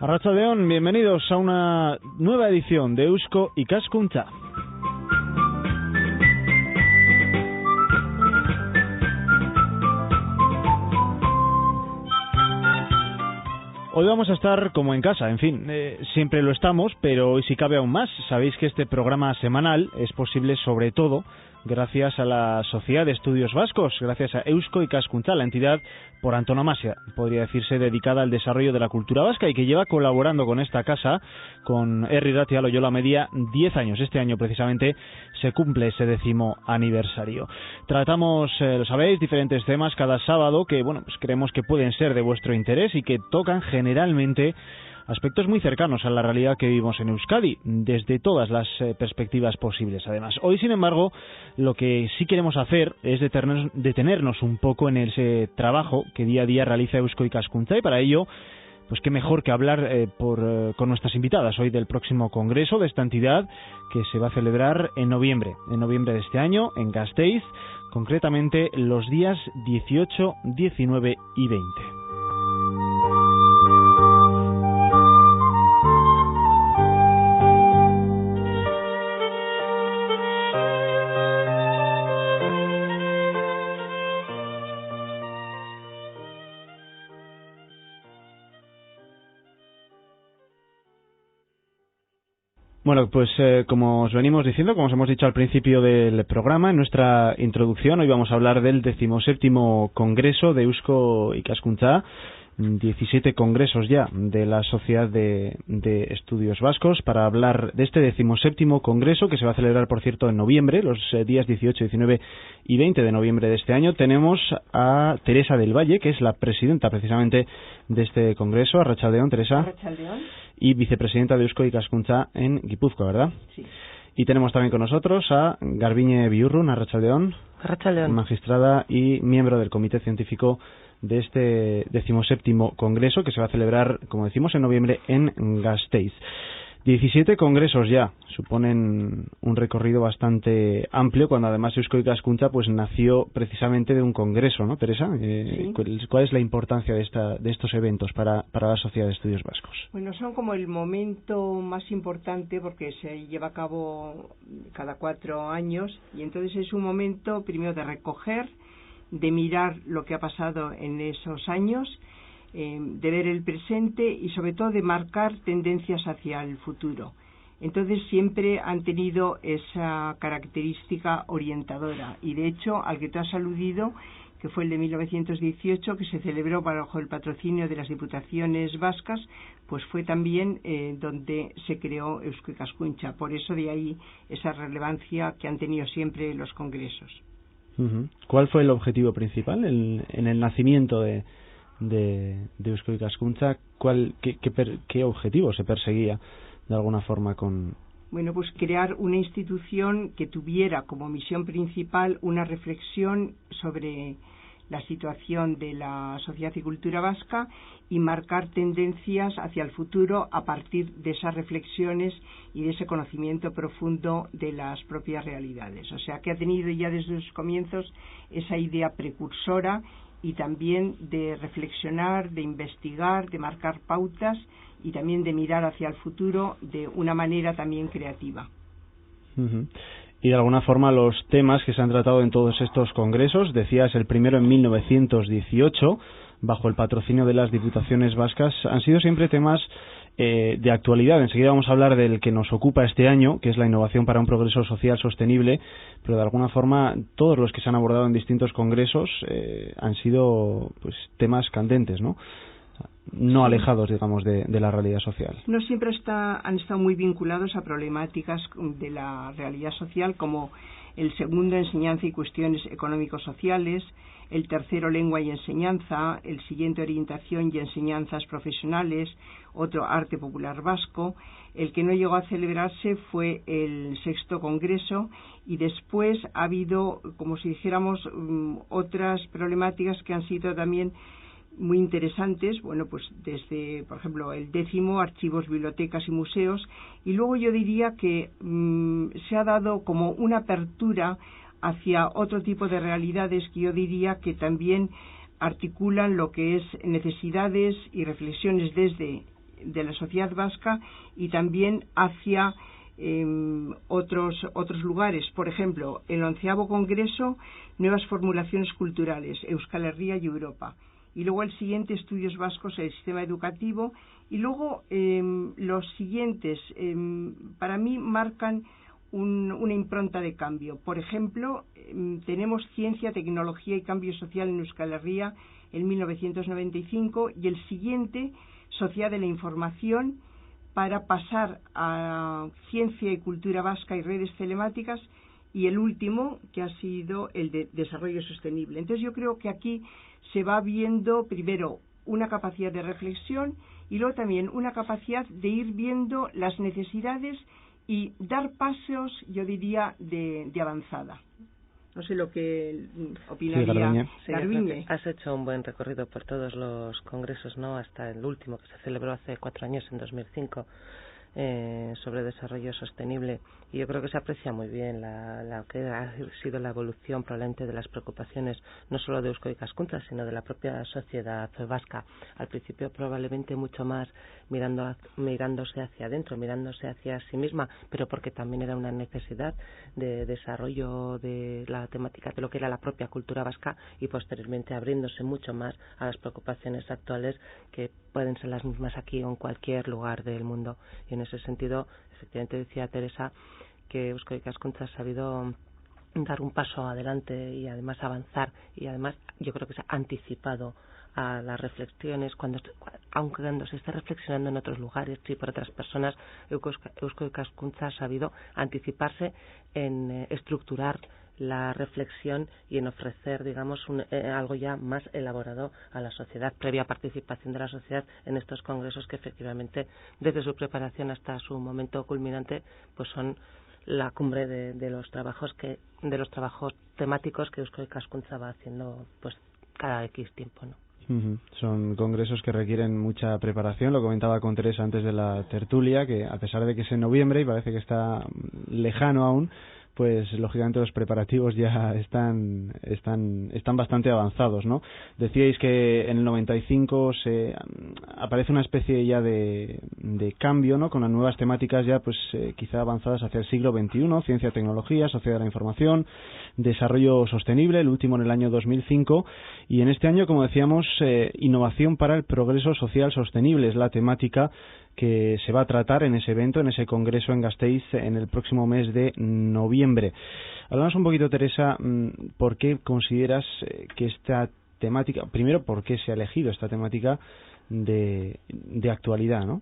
Arratsaldeon, bienvenidos a una nueva edición de Eusko Ikaskuntza. Hoy vamos a estar como en casa, en fin, siempre lo estamos, pero hoy sí cabe aún más. Sabéis que este programa semanal es posible sobre todo gracias a la Sociedad de Estudios Vascos, gracias a Eusko Ikaskuntza, la entidad por antonomasia, podría decirse, dedicada al desarrollo de la cultura vasca y que lleva colaborando con esta casa, con Herri Ratia Loyola Media, 10 años. Este año precisamente se cumple ese 10º aniversario. Tratamos, lo sabéis, diferentes temas cada sábado que, bueno, pues creemos que pueden ser de vuestro interés y que tocan generalmente aspectos muy cercanos a la realidad que vivimos en Euskadi, desde todas las perspectivas posibles. Además, hoy, sin embargo, lo que sí queremos hacer es detenernos un poco en ese trabajo que día a día realiza Eusko Ikaskuntza, y para ello, pues qué mejor que hablar con nuestras invitadas hoy del próximo congreso de esta entidad que se va a celebrar en noviembre de este año en Gasteiz, concretamente los días 18, 19 y 20. Bueno, pues como os venimos diciendo, como os hemos dicho al principio del programa, en nuestra introducción, hoy vamos a hablar del 17º Congreso de Eusko Ikaskuntza, 17 congresos ya de la Sociedad de Estudios Vascos, para hablar de este 17º Congreso que se va a celebrar, por cierto, en noviembre, los días 18, 19 y 20 de noviembre de este año. Tenemos a Teresa del Valle, que es la presidenta precisamente de este congreso. Arratsaldeon, Teresa. Arratsaldeon. Y vicepresidenta de Eusko Ikaskuntza en Guipúzcoa, ¿verdad? Sí. Y tenemos también con nosotros a Garbiñe Biurrun, Arratsaldeon. Arratsaldeon. Magistrada y miembro del Comité Científico de este 17º Congreso que se va a celebrar, como decimos, en noviembre en Gasteiz. 17 congresos ya, suponen un recorrido bastante amplio, cuando además Eusko Ikaskuntza pues nació precisamente de un congreso, ¿no, Teresa? Sí. ¿Cuál es la importancia de estos eventos para la Sociedad de Estudios Vascos? Bueno, son como el momento más importante porque se lleva a cabo cada 4 años y entonces es un momento primero de recoger, de mirar lo que ha pasado en esos años, de ver el presente y sobre todo de marcar tendencias hacia el futuro. Entonces siempre han tenido esa característica orientadora y de hecho al que tú has aludido, que fue el de 1918, que se celebró bajo el patrocinio de las diputaciones vascas, pues fue también donde se creó Eusko Ikaskuntza. Por eso de ahí esa relevancia que han tenido siempre los congresos. Uh-huh. ¿Cuál fue el objetivo principal en el nacimiento de Eusko Ikaskuntza? ¿Qué objetivo se perseguía de alguna forma con...? Bueno, pues crear una institución que tuviera como misión principal una reflexión sobre la situación de la sociedad y cultura vasca y marcar tendencias hacia el futuro a partir de esas reflexiones y de ese conocimiento profundo de las propias realidades. O sea, que ha tenido ya desde sus comienzos esa idea precursora y también de reflexionar, de investigar, de marcar pautas y también de mirar hacia el futuro de una manera también creativa. Uh-huh. Y de alguna forma los temas que se han tratado en todos estos congresos, decías el primero en 1918, bajo el patrocinio de las diputaciones vascas, han sido siempre temas de actualidad. Enseguida vamos a hablar del que nos ocupa este año, que es la innovación para un progreso social sostenible, pero de alguna forma todos los que se han abordado en distintos congresos han sido pues temas candentes, ¿no? No alejados, digamos, de la realidad social. No siempre han estado muy vinculados a problemáticas de la realidad social, como el segundo, enseñanza y cuestiones económico-sociales, el tercero, lengua y enseñanza, el siguiente, orientación y enseñanzas profesionales, otro, arte popular vasco. El que no llegó a celebrarse fue el 6º Congreso y después ha habido, como si dijéramos, otras problemáticas que han sido también muy interesantes, bueno, pues desde, por ejemplo, el 10º, archivos, bibliotecas y museos, y luego yo diría que se ha dado como una apertura hacia otro tipo de realidades que yo diría que también articulan lo que es necesidades y reflexiones desde de la sociedad vasca y también hacia otros lugares. Por ejemplo, el 11º Congreso, Nuevas Formulaciones Culturales, Euskal Herria y Europa. Y luego el siguiente, Estudios Vascos en el Sistema Educativo. Y luego los siguientes, para mí, marcan una impronta de cambio. Por ejemplo, tenemos Ciencia, Tecnología y Cambio Social en Euskal Herria en 1995 y el siguiente, Sociedad de la Información, para pasar a Ciencia y Cultura Vasca y Redes Telemáticas, y el último, que ha sido el de Desarrollo Sostenible. Entonces yo creo que aquí se va viendo primero una capacidad de reflexión y luego también una capacidad de ir viendo las necesidades y dar pasos, yo diría, de avanzada. No sé lo que opinaría Garbiñe. Has hecho un buen recorrido por todos los congresos, ¿no? Hasta el último, que se celebró hace 4 años, en 2005, sobre desarrollo sostenible. Y yo creo que se aprecia muy bien la que ha sido la evolución probablemente de las preocupaciones no solo de Eusko Ikaskuntza, sino de la propia sociedad vasca. Al principio probablemente mucho más mirándose hacia adentro, mirándose hacia sí misma, pero porque también era una necesidad de desarrollo de la temática de lo que era la propia cultura vasca, y posteriormente abriéndose mucho más a las preocupaciones actuales, que pueden ser las mismas aquí o en cualquier lugar del mundo. Y en ese sentido, efectivamente decía Teresa que Eusko Ikaskuntza ha sabido dar un paso adelante y además avanzar, y además yo creo que se ha anticipado a las reflexiones, aunque cuando se esté reflexionando en otros lugares y por otras personas, Eusko Ikaskuntza ha sabido anticiparse en estructurar la reflexión y en ofrecer, digamos, algo ya más elaborado a la sociedad, previa participación de la sociedad en estos congresos, que efectivamente desde su preparación hasta su momento culminante pues son la cumbre de los trabajos temáticos que Eusko Ikaskuntza va haciendo pues cada X tiempo, ¿no? Son congresos que requieren mucha preparación. Lo comentaba con Teresa antes de la tertulia, que a pesar de que es en noviembre y parece que está lejano aún, pues lógicamente los preparativos ya están bastante avanzados, ¿no? Decíais que en el 95 aparece una especie ya de cambio, ¿no? Con las nuevas temáticas ya pues quizá avanzadas hacia el siglo XXI, ciencia, tecnología, sociedad de la información, desarrollo sostenible, el último en el año 2005, y en este año, como decíamos, innovación para el progreso social sostenible es la temática que se va a tratar en ese evento, en ese congreso en Gasteiz, en el próximo mes de noviembre. Hablamos un poquito, Teresa, ¿por qué consideras que esta temática, primero, por qué se ha elegido esta temática de actualidad, ¿no?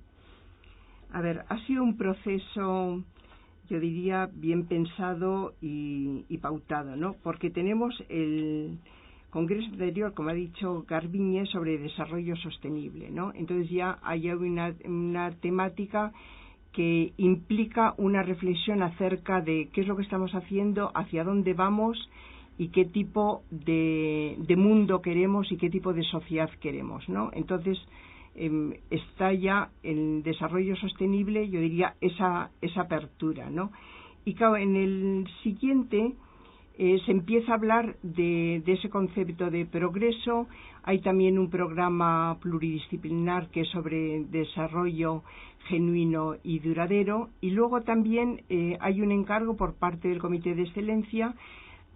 A ver, ha sido un proceso, yo diría, bien pensado y pautado, ¿no? Porque tenemos el congreso anterior, como ha dicho Garbiñe, sobre desarrollo sostenible, ¿no? Entonces ya hay una temática que implica una reflexión acerca de qué es lo que estamos haciendo, hacia dónde vamos y qué tipo de mundo queremos y qué tipo de sociedad queremos, ¿no? Entonces está ya el desarrollo sostenible, yo diría, esa apertura, ¿no? Y claro, en el siguiente se empieza a hablar de ese concepto de progreso. Hay también un programa pluridisciplinar que es sobre desarrollo genuino y duradero, y luego también hay un encargo por parte del Comité de Excelencia,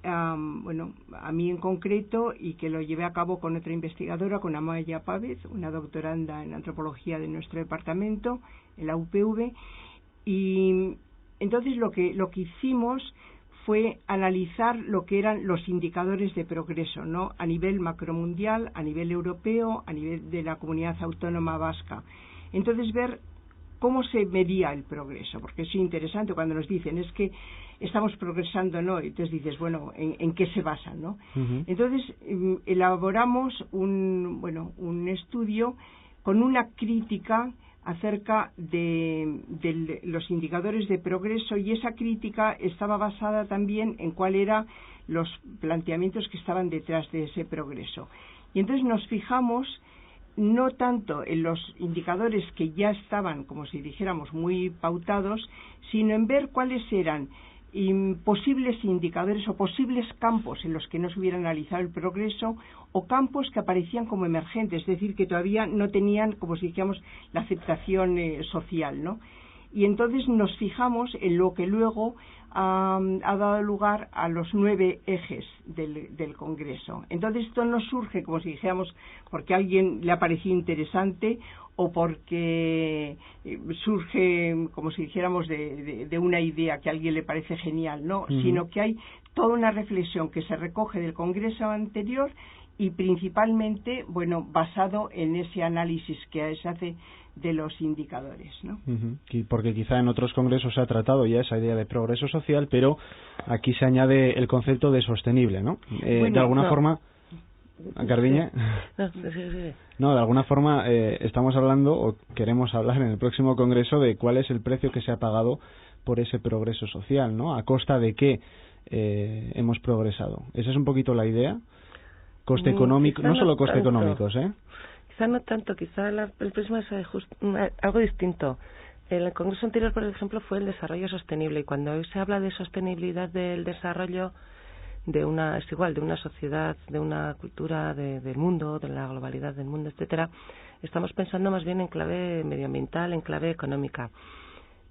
a mí en concreto, y que lo llevé a cabo con otra investigadora, con Amaya Pávez, una doctoranda en antropología de nuestro departamento, en la UPV, y entonces lo que hicimos fue analizar lo que eran los indicadores de progreso, ¿no? A nivel macromundial, a nivel europeo, a nivel de la comunidad autónoma vasca. Entonces ver cómo se medía el progreso, porque es interesante cuando nos dicen es que estamos progresando, ¿no? Entonces dices, bueno, ¿en qué se basa, no? Uh-huh. Entonces elaboramos un estudio con una crítica acerca de los indicadores de progreso, y esa crítica estaba basada también en cuáles eran los planteamientos que estaban detrás de ese progreso. Y entonces nos fijamos no tanto en los indicadores que ya estaban, como si dijéramos, muy pautados, sino en ver cuáles eran posibles indicadores o posibles campos en los que no se hubiera analizado el progreso, o campos que aparecían como emergentes, es decir, que todavía no tenían, como si dijéramos, la aceptación social, ¿no? Y entonces nos fijamos en lo que luego ha dado lugar a los 9 ejes del Congreso. Entonces esto no surge, como si dijéramos, porque a alguien le ha parecido interesante o porque surge, como si dijéramos, de una idea que a alguien le parece genial, ¿no? Sino que hay toda una reflexión que se recoge del Congreso anterior y principalmente, bueno, basado en ese análisis que se hace de los indicadores, ¿no? Porque quizá en otros congresos se ha tratado ya esa idea de progreso social, pero aquí se añade el concepto de sostenible, ¿no? De alguna forma, Garbiñe, no, de alguna forma estamos hablando o queremos hablar en el próximo congreso de cuál es el precio que se ha pagado por ese progreso social, ¿no? A costa de qué hemos progresado. Esa es un poquito la idea. Coste económico, no solo coste económicos, Quizá no tanto, quizá el prisma es algo distinto. El congreso anterior, por ejemplo, fue el desarrollo sostenible, y cuando hoy se habla de sostenibilidad del desarrollo de una sociedad, de una cultura del mundo, de la globalidad del mundo, etcétera, estamos pensando más bien en clave medioambiental, en clave económica.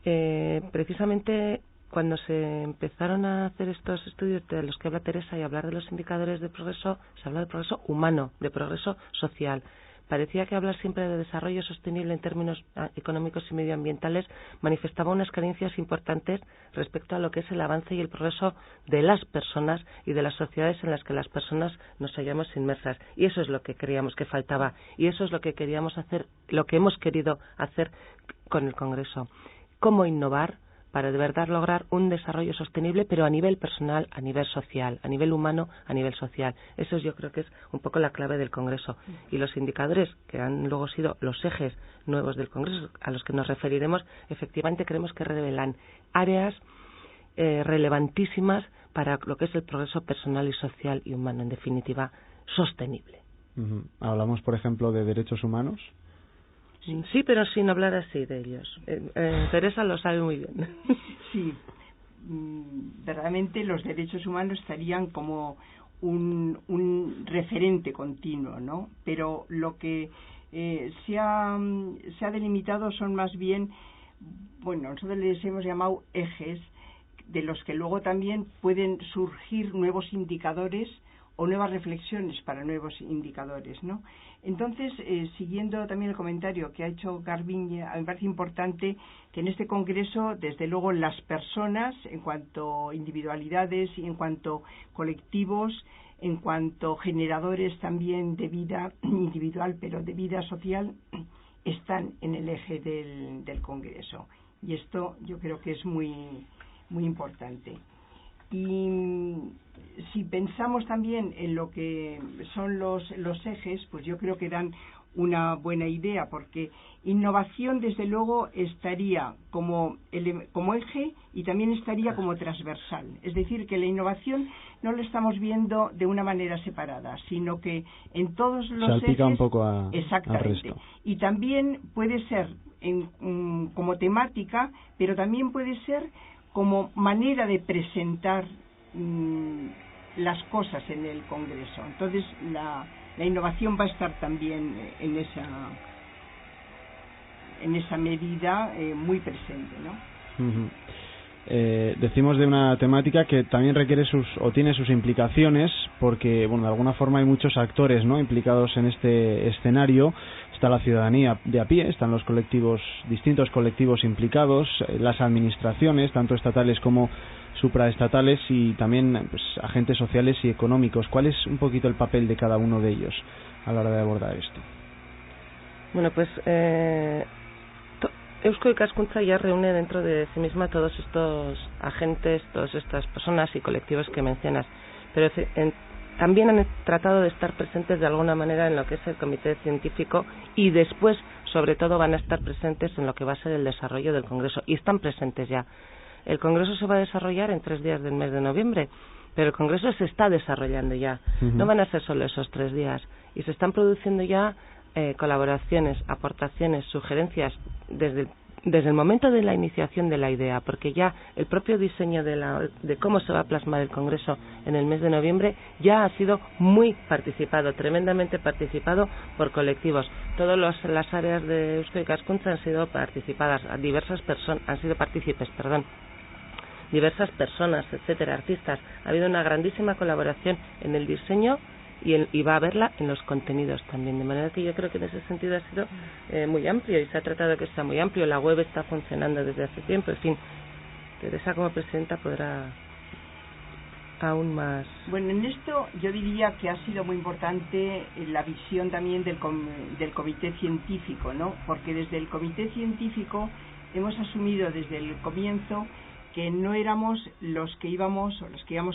Precisamente cuando se empezaron a hacer estos estudios de los que habla Teresa y hablar de los indicadores de progreso, se habla de progreso humano, de progreso social. Parecía que hablar siempre de desarrollo sostenible en términos económicos y medioambientales manifestaba unas carencias importantes respecto a lo que es el avance y el progreso de las personas y de las sociedades en las que las personas nos hallamos inmersas. Y eso es lo que creíamos que faltaba. Y eso es lo que queríamos hacer, lo que hemos querido hacer con el Congreso. ¿Cómo innovar para de verdad lograr un desarrollo sostenible, pero a nivel personal, a nivel social, a nivel humano, a nivel social? Eso yo creo que es un poco la clave del Congreso. Y los indicadores, que han luego sido los ejes nuevos del Congreso, a los que nos referiremos, efectivamente creemos que revelan áreas relevantísimas para lo que es el progreso personal y social y humano, en definitiva, sostenible. Hablamos, por ejemplo, de derechos humanos. Sí, pero sin hablar así de ellos. Teresa lo sabe muy bien. Sí, verdaderamente los derechos humanos estarían como un referente continuo, ¿no? Pero lo que se ha delimitado son más bien, bueno, nosotros les hemos llamado ejes, de los que luego también pueden surgir nuevos indicadores o nuevas reflexiones para nuevos indicadores, ¿no? Entonces, siguiendo también el comentario que ha hecho Garbiñe, me parece importante que en este congreso, desde luego, las personas, en cuanto a individualidades y en cuanto colectivos, en cuanto generadores también de vida individual, pero de vida social, están en el eje del congreso. Y esto yo creo que es muy, muy importante. Y si pensamos también en lo que son los ejes, pues yo creo que dan una buena idea, porque innovación desde luego estaría como eje y también estaría como transversal. Es decir, que la innovación no la estamos viendo de una manera separada, sino que en todos los salpica ejes, un poco exactamente, al resto. Y también puede ser como temática, pero también puede ser como manera de presentar las cosas en el Congreso. Entonces la innovación va a estar también en esa medida muy presente, ¿no? Decimos de una temática que también requiere tiene sus implicaciones, porque bueno, de alguna forma hay muchos actores, ¿no?, implicados en este escenario. Está la ciudadanía de a pie, están los distintos colectivos implicados, las administraciones, tanto estatales como supraestatales, y también pues, agentes sociales y económicos. ¿Cuál es un poquito el papel de cada uno de ellos a la hora de abordar esto? Bueno, pues Eusko Ikaskuntza ya reúne dentro de sí misma todos estos agentes, todas estas personas y colectivos que mencionas, pero también han tratado de estar presentes de alguna manera en lo que es el comité científico, y después, sobre todo, van a estar presentes en lo que va a ser el desarrollo del Congreso, y están presentes ya. El Congreso se va a desarrollar en 3 días del mes de noviembre, pero el Congreso se está desarrollando ya. No van a ser solo esos 3 días, y se están produciendo ya colaboraciones, aportaciones, sugerencias desde desde el momento de la iniciación de la idea, porque ya el propio diseño de cómo se va a plasmar el Congreso en el mes de noviembre ya ha sido muy participado, tremendamente participado por colectivos. Todas las áreas de Eusko Ikaskuntza han sido participadas, han sido partícipes, diversas personas, etcétera, artistas. Ha habido una grandísima colaboración en el diseño y va a haberla en los contenidos también, de manera que yo creo que en ese sentido ha sido muy amplio y se ha tratado de que sea muy amplio. La web está funcionando desde hace tiempo, en fin, Teresa como presidenta podrá aún más. Bueno, en esto yo diría que ha sido muy importante la visión también del comité científico, ¿no? Porque desde el comité científico hemos asumido desde el comienzo que no éramos los que íbamos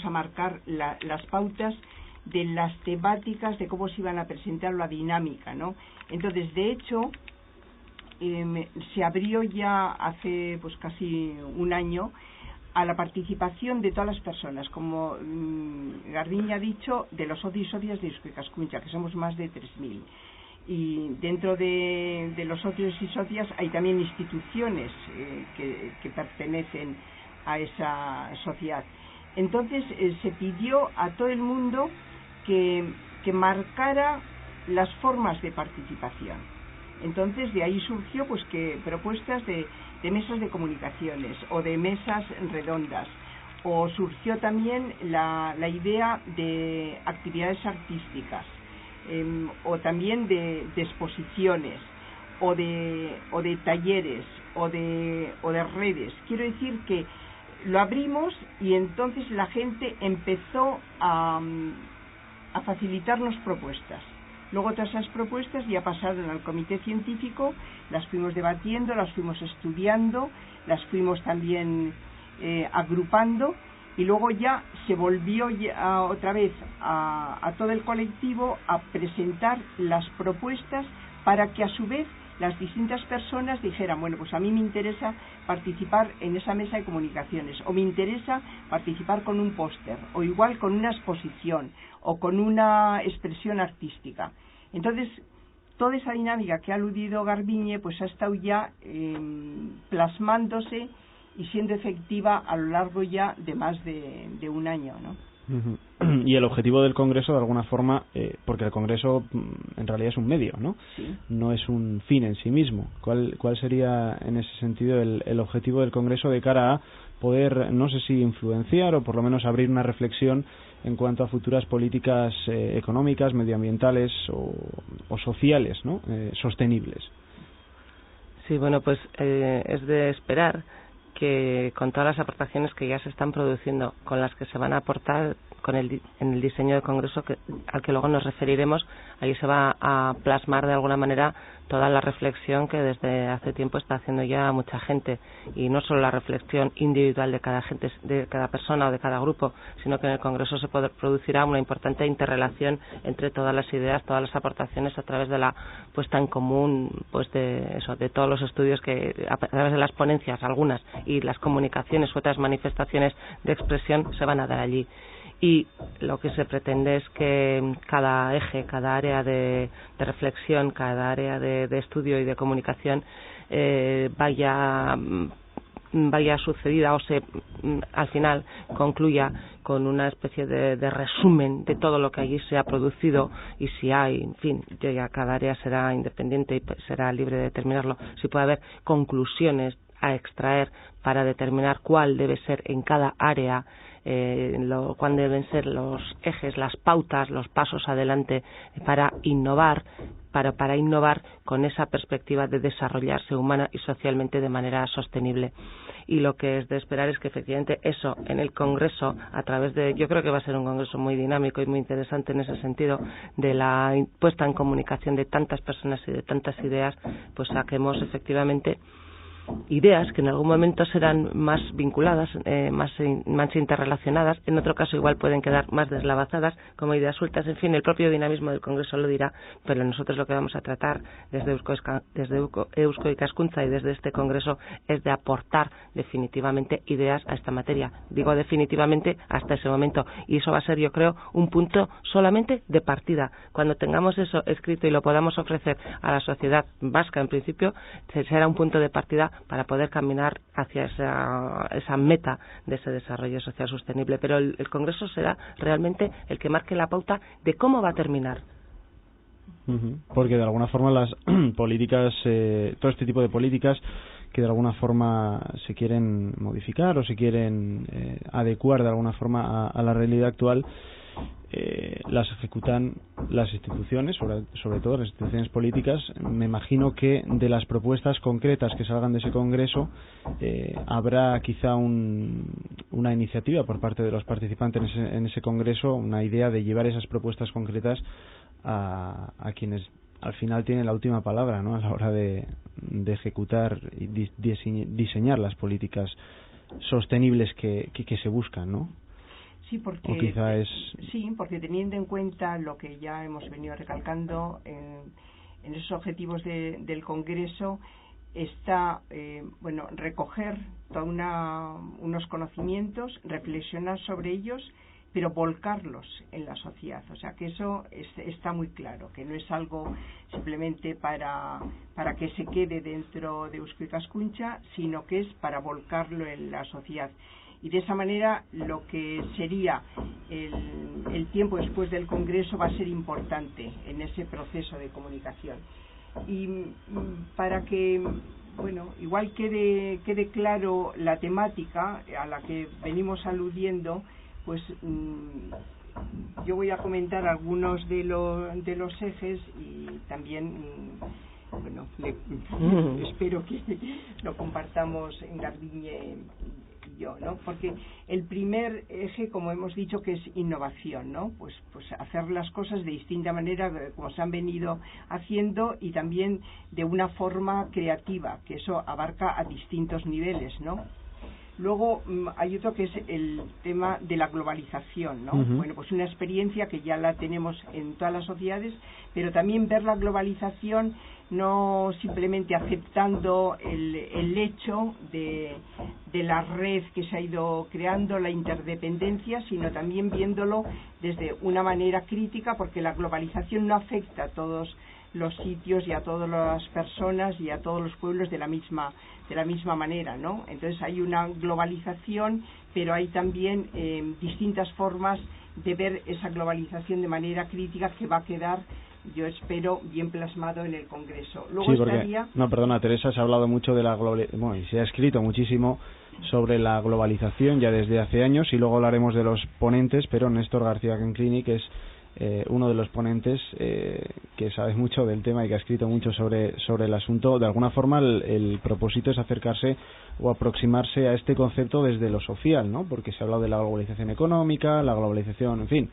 a marcar las pautas de las temáticas, de cómo se iban a presentar la dinámica, ¿no? Entonces, de hecho, se abrió ya hace pues casi un año a la participación de todas las personas, como Garbiñe ha dicho, de los socios y socias de Eusko Ikaskuntza, que somos más de 3.000. Y dentro de los socios y socias hay también instituciones que pertenecen a esa sociedad. Entonces se pidió a todo el mundo que marcara las formas de participación. Entonces de ahí surgió pues que propuestas de mesas de comunicaciones o de mesas redondas, o surgió también la idea de actividades artísticas, o también de exposiciones, o de talleres, o de redes. Quiero decir que lo abrimos y entonces la gente empezó a facilitarnos propuestas. Luego todas esas propuestas ya pasaron al comité científico, las fuimos debatiendo, las fuimos estudiando, las fuimos también agrupando, y luego ya se volvió otra vez a todo el colectivo a presentar las propuestas para que a su vez las distintas personas dijeran, bueno, pues a mí me interesa participar en esa mesa de comunicaciones, o me interesa participar con un póster, o igual con una exposición, o con una expresión artística. Entonces, toda esa dinámica que ha aludido Garbiñe, pues ha estado ya plasmándose y siendo efectiva a lo largo ya de más de un año, ¿no? Y el objetivo del Congreso, de alguna forma, porque el Congreso en realidad es un medio, ¿no? Sí. No es un fin en sí mismo. ¿Cuál sería, en ese sentido, el objetivo del Congreso de cara a poder, no sé si influenciar o por lo menos abrir una reflexión en cuanto a futuras políticas económicas, medioambientales o sociales, ¿no? Sostenibles? Sí, bueno, pues es de esperar que con todas las aportaciones que ya se están produciendo, con las que se van a aportar en el diseño del Congreso, al que luego nos referiremos, ahí se va a plasmar de alguna manera toda la reflexión que desde hace tiempo está haciendo ya mucha gente, y no solo la reflexión individual de cada gente, de cada persona o de cada grupo, sino que en el Congreso se producirá una importante interrelación entre todas las ideas, todas las aportaciones, a través de la puesta en común, pues de todos los estudios que a través de las ponencias, algunas, y las comunicaciones u otras manifestaciones de expresión se van a dar allí. Y lo que se pretende es que cada eje, cada área de reflexión, cada área de estudio y de comunicación vaya sucedida o al final concluya con una especie de resumen de todo lo que allí se ha producido, y si hay, en fin, ya cada área será independiente y será libre de determinarlo, si puede haber conclusiones a extraer para determinar cuál debe ser en cada área, cuáles deben ser los ejes, las pautas, los pasos adelante para innovar con esa perspectiva de desarrollarse humana y socialmente de manera sostenible. Y lo que es de esperar es que efectivamente eso en el Congreso, a través yo creo que va a ser un Congreso muy dinámico y muy interesante en ese sentido, de la puesta en comunicación de tantas personas y de tantas ideas, pues saquemos efectivamente ideas que en algún momento serán más vinculadas, más interrelacionadas, en otro caso igual pueden quedar más deslavazadas como ideas sueltas. En fin, el propio dinamismo del Congreso lo dirá, pero nosotros lo que vamos a tratar desde Eusko Ikaskuntza y desde este Congreso es de aportar definitivamente ideas a esta materia. Digo definitivamente hasta ese momento, y eso va a ser, yo creo, un punto solamente de partida. Cuando tengamos eso escrito y lo podamos ofrecer a la sociedad vasca, en principio será un punto de partida para poder caminar hacia esa meta de ese desarrollo social sostenible. Pero el Congreso será realmente el que marque la pauta de cómo va a terminar. Porque de alguna forma las políticas, todo este tipo de políticas que de alguna forma se quieren modificar o se quieren adecuar de alguna forma a la realidad actual, las ejecutan las instituciones, sobre todo las instituciones políticas. Me imagino que de las propuestas concretas que salgan de ese Congreso habrá quizá una iniciativa por parte de los participantes en ese Congreso, una idea de llevar esas propuestas concretas a quienes al final tienen la última palabra, ¿no?, a la hora de ejecutar y diseñar las políticas sostenibles que se buscan, ¿no? Sí, porque, o quizá porque teniendo en cuenta lo que ya hemos venido recalcando en esos objetivos del Congreso, está recoger unos conocimientos, reflexionar sobre ellos, pero volcarlos en la sociedad. O sea, que eso está muy claro, que no es algo simplemente para que se quede dentro de Eusko Ikaskuntza, sino que es para volcarlo en la sociedad. Y de esa manera lo que sería el tiempo después del Congreso va a ser importante en ese proceso de comunicación. Y para que igual quede claro la temática a la que venimos aludiendo, pues yo voy a comentar algunos de los ejes y también espero que lo compartamos en Garbiñe y yo, ¿no? Porque el primer eje, como hemos dicho, que es innovación, ¿no? Pues hacer las cosas de distinta manera como se han venido haciendo y también de una forma creativa, que eso abarca a distintos niveles, ¿no? Luego hay otro que es el tema de la globalización, ¿no? Bueno, pues una experiencia que ya la tenemos en todas las sociedades, pero también ver la globalización no simplemente aceptando el hecho de la red que se ha ido creando, la interdependencia, sino también viéndolo desde una manera crítica, porque la globalización no afecta a todos los sitios y a todas las personas y a todos los pueblos de la misma manera, ¿no? Entonces hay una globalización, pero hay también distintas formas de ver esa globalización de manera crítica que va a quedar, yo espero, bien plasmado en el Congreso. Luego sí, porque, Teresa, se ha hablado mucho de la globalización, y se ha escrito muchísimo sobre la globalización ya desde hace años, y luego hablaremos de los ponentes, pero Néstor García Canclini, que es uno de los ponentes que sabe mucho del tema y que ha escrito mucho sobre el asunto. De alguna forma el propósito es acercarse o aproximarse a este concepto desde lo social, ¿no? Porque se ha hablado de la globalización económica, la globalización, en fin,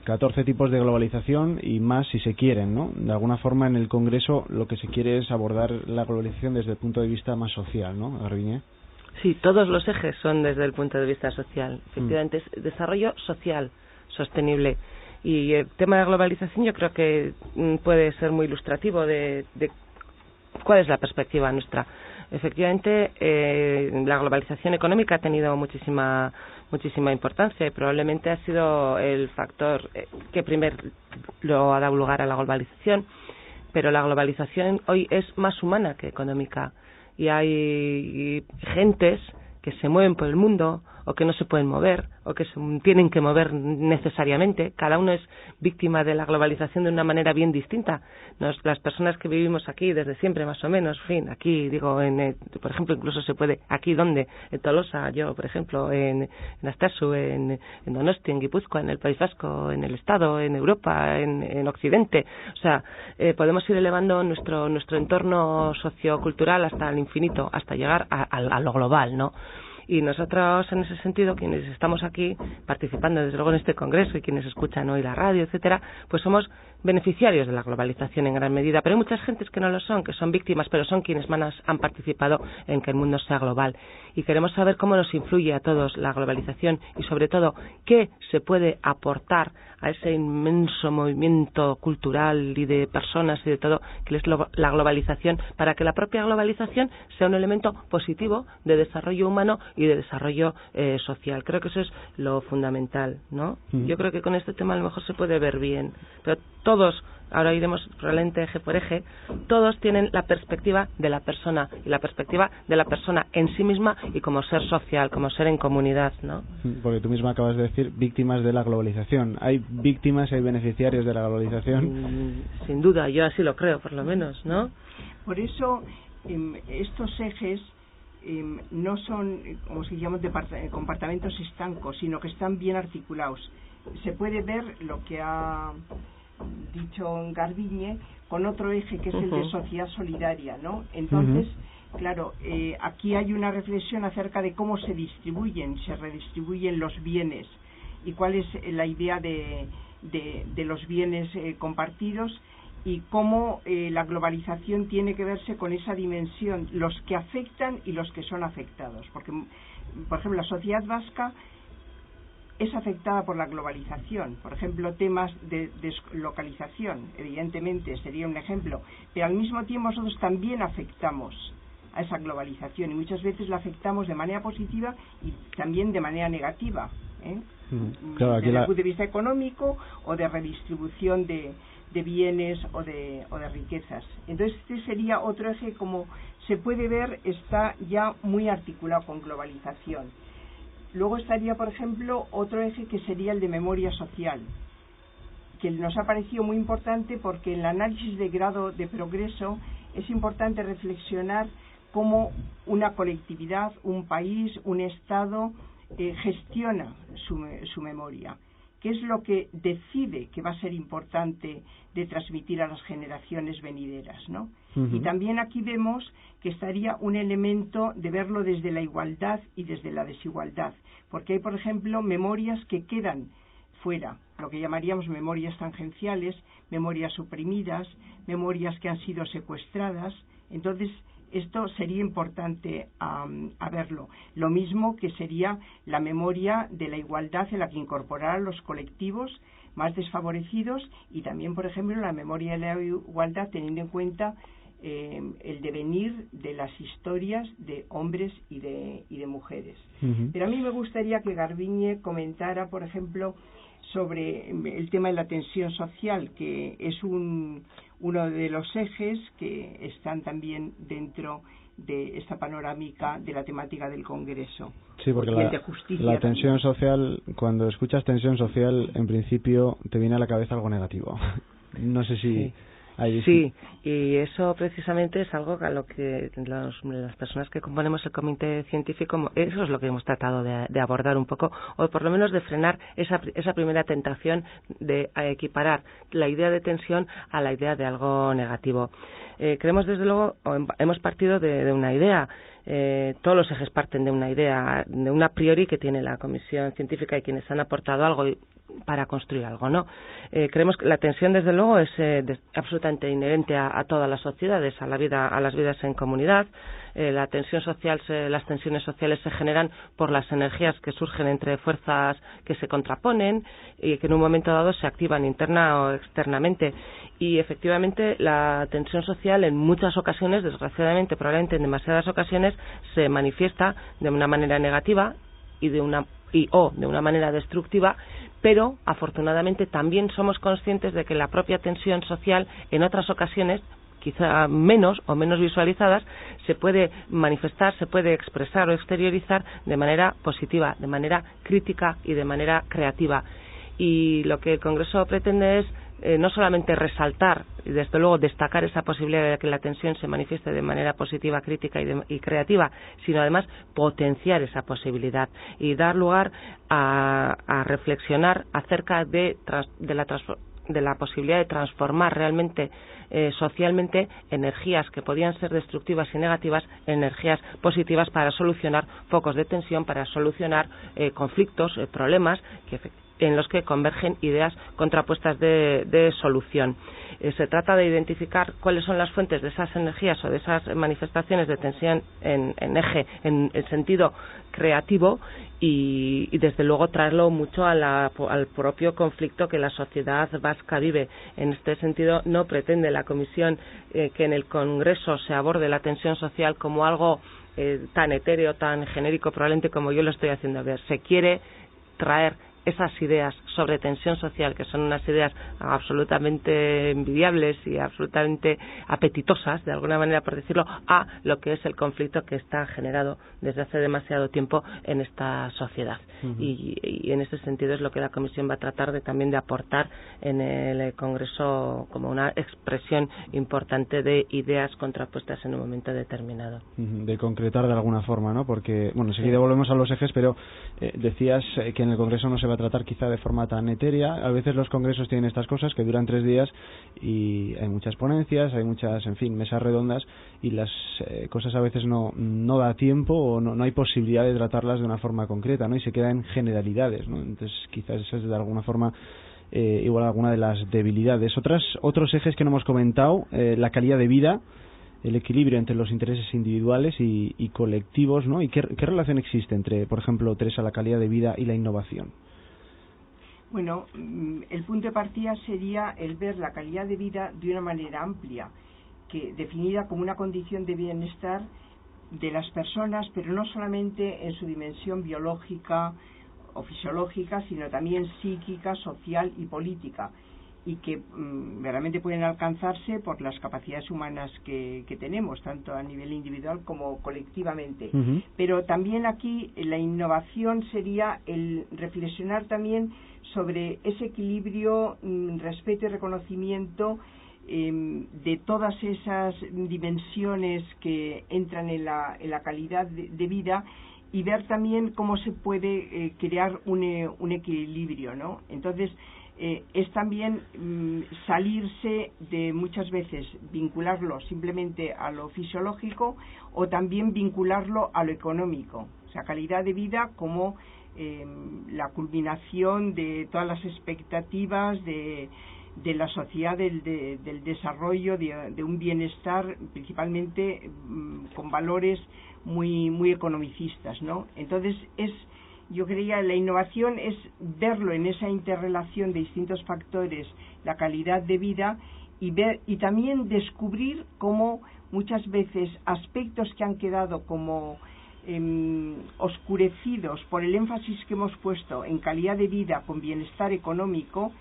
14 tipos de globalización y más si se quieren, ¿no? De alguna forma en el Congreso lo que se quiere es abordar la globalización desde el punto de vista más social, ¿no, Garbiñe? Sí, todos los ejes son desde el punto de vista social. Efectivamente, es desarrollo social sostenible. Y el tema de la globalización yo creo que puede ser muy ilustrativo de cuál es la perspectiva nuestra. Efectivamente, la globalización económica ha tenido muchísima importancia y probablemente ha sido el factor que primero lo ha dado lugar a la globalización, pero la globalización hoy es más humana que económica y hay gentes que se mueven por el mundo o que no se pueden mover o que se tienen que mover necesariamente. Cada uno es víctima de la globalización de una manera bien distinta. Las personas que vivimos aquí desde siempre, más o menos, en fin, aquí digo, por ejemplo, incluso se puede, aquí donde, en Tolosa, yo, por ejemplo, en Astazu, en Donosti, en Guipúzcoa, en el País Vasco, en el Estado, en Europa, en Occidente. O sea, podemos ir elevando nuestro entorno sociocultural hasta el infinito, hasta llegar a lo global, ¿no? Y nosotros, en ese sentido, quienes estamos aquí participando, desde luego, en este congreso y quienes escuchan hoy la radio, etcétera, pues somos beneficiarios de la globalización en gran medida. Pero hay muchas gentes que no lo son, que son víctimas, pero son quienes más han participado en que el mundo sea global. Y queremos saber cómo nos influye a todos la globalización y, sobre todo, qué se puede aportar a ese inmenso movimiento cultural y de personas y de todo que es la globalización, para que la propia globalización sea un elemento positivo de desarrollo humano y de desarrollo social. Creo que eso es lo fundamental, ¿no? Yo creo que con este tema a lo mejor se puede ver bien, pero todos, ahora iremos probablemente eje por eje, todos tienen la perspectiva de la persona, y la perspectiva de la persona en sí misma y como ser social, como ser en comunidad, ¿no? Porque tú misma acabas de decir víctimas de la globalización. ¿Hay víctimas, hay beneficiarios de la globalización? Sin duda, yo así lo creo, por lo menos, ¿no? Por eso, estos ejes no son, como se llaman, compartimentos estancos, sino que están bien articulados. Se puede ver lo que ha dicho Garbiñe con otro eje que es el de sociedad solidaria, ¿no? Entonces, claro, aquí hay una reflexión acerca de cómo se redistribuyen los bienes y cuál es la idea de los bienes compartidos y cómo la globalización tiene que verse con esa dimensión, los que afectan y los que son afectados, porque, por ejemplo, la sociedad vasca es afectada por la globalización. Por ejemplo, temas de deslocalización, evidentemente, sería un ejemplo, pero al mismo tiempo nosotros también afectamos a esa globalización y muchas veces la afectamos de manera positiva y también de manera negativa, Claro, desde el punto de vista económico o de redistribución de bienes o de riquezas. Entonces este sería otro eje, como se puede ver, está ya muy articulado con globalización. Luego estaría, por ejemplo, otro eje que sería el de memoria social, que nos ha parecido muy importante porque en el análisis de grado de progreso es importante reflexionar cómo una colectividad, un país, un Estado gestiona su memoria. ¿Qué es lo que decide que va a ser importante de transmitir a las generaciones venideras, ¿no? Y también aquí vemos que estaría un elemento de verlo desde la igualdad y desde la desigualdad, porque hay, por ejemplo, memorias que quedan fuera, lo que llamaríamos memorias tangenciales, memorias suprimidas, memorias que han sido secuestradas. Entonces, esto sería importante a verlo. Lo mismo que sería la memoria de la igualdad en la que incorporar a los colectivos más desfavorecidos y también, por ejemplo, la memoria de la igualdad teniendo en cuenta el devenir de las historias de hombres y de mujeres. Pero a mí me gustaría que Garbiñe comentara, por ejemplo, sobre el tema de la tensión social, que es uno de los ejes que están también dentro de esta panorámica de la temática del Congreso. Sí, porque la tensión social, cuando escuchas tensión social, en principio te viene a la cabeza algo negativo. No sé si... Sí. Sí, y eso precisamente es algo a lo que las personas que componemos el comité científico, eso es lo que hemos tratado de abordar un poco, o por lo menos de frenar esa primera tentación de equiparar la idea de tensión a la idea de algo negativo. Creemos, desde luego, hemos partido de una idea. Todos los ejes parten de una idea, de una priori que tiene la comisión científica y quienes han aportado algo para construir algo, ¿no? Creemos que la tensión, desde luego, es absolutamente inherente a todas las sociedades, a las vidas en comunidad. La tensión social, las tensiones sociales se generan por las energías que surgen entre fuerzas que se contraponen y que en un momento dado se activan interna o externamente. Y efectivamente la tensión social en muchas ocasiones, desgraciadamente, probablemente en demasiadas ocasiones, se manifiesta de una manera negativa y de una manera destructiva, pero afortunadamente también somos conscientes de que la propia tensión social en otras ocasiones, quizá menos o menos visualizadas, se puede manifestar, se puede expresar o exteriorizar de manera positiva, de manera crítica y de manera creativa. Y lo que el Congreso pretende es no solamente resaltar y desde luego destacar esa posibilidad de que la tensión se manifieste de manera positiva, crítica y creativa, sino además potenciar esa posibilidad y dar lugar a reflexionar acerca de la posibilidad de transformar realmente socialmente energías que podían ser destructivas y negativas en energías positivas para solucionar focos de tensión, para solucionar conflictos, problemas en los que convergen ideas contrapuestas de solución. Se trata de identificar cuáles son las fuentes de esas energías o de esas manifestaciones de tensión en el sentido creativo y desde luego traerlo mucho al propio conflicto que la sociedad vasca vive. En este sentido no pretende la Comisión que en el Congreso se aborde la tensión social como algo tan etéreo, tan genérico probablemente como yo lo estoy haciendo ver. Se quiere traer esas ideas sobre tensión social, que son unas ideas absolutamente envidiables y absolutamente apetitosas, de alguna manera por decirlo, a lo que es el conflicto que está generado desde hace demasiado tiempo en esta sociedad. Y en ese sentido es lo que la Comisión va a tratar también de aportar en el Congreso como una expresión importante de ideas contrapuestas en un momento determinado. De concretar de alguna forma, ¿no? Porque, bueno, enseguida volvemos a los ejes, pero decías que en el Congreso no se va a tratar quizá de forma tan etérea. A veces los congresos tienen estas cosas que duran 3 días y hay muchas ponencias, hay muchas, en fin, mesas redondas, y las cosas a veces no da tiempo o no hay posibilidad de tratarlas de una forma concreta, ¿no? Y se queda en generalidades, ¿no? Entonces quizás esa es de alguna forma igual alguna de las debilidades. Otros ejes que no hemos comentado, la calidad de vida, el equilibrio entre los intereses individuales y colectivos, ¿no? ¿Y qué relación existe entre, por ejemplo, Teresa, la calidad de vida y la innovación? Bueno, el punto de partida sería el ver la calidad de vida de una manera amplia, que definida como una condición de bienestar de las personas, pero no solamente en su dimensión biológica o fisiológica, sino también psíquica, social y política, y que realmente pueden alcanzarse por las capacidades humanas que tenemos, tanto a nivel individual como colectivamente. Pero también aquí la innovación sería el reflexionar también sobre ese equilibrio, respeto y reconocimiento de todas esas dimensiones que entran en la calidad de vida, y ver también cómo se puede crear un equilibrio, ¿no? Entonces, es también salirse de muchas veces vincularlo simplemente a lo fisiológico o también vincularlo a lo económico, o sea, calidad de vida como la culminación de todas las expectativas de la sociedad, del desarrollo, de un bienestar principalmente con valores muy economicistas, ¿no? Entonces yo creía la innovación es verlo en esa interrelación de distintos factores, la calidad de vida, y también descubrir cómo muchas veces aspectos que han quedado como oscurecidos por el énfasis que hemos puesto en calidad de vida con bienestar económico,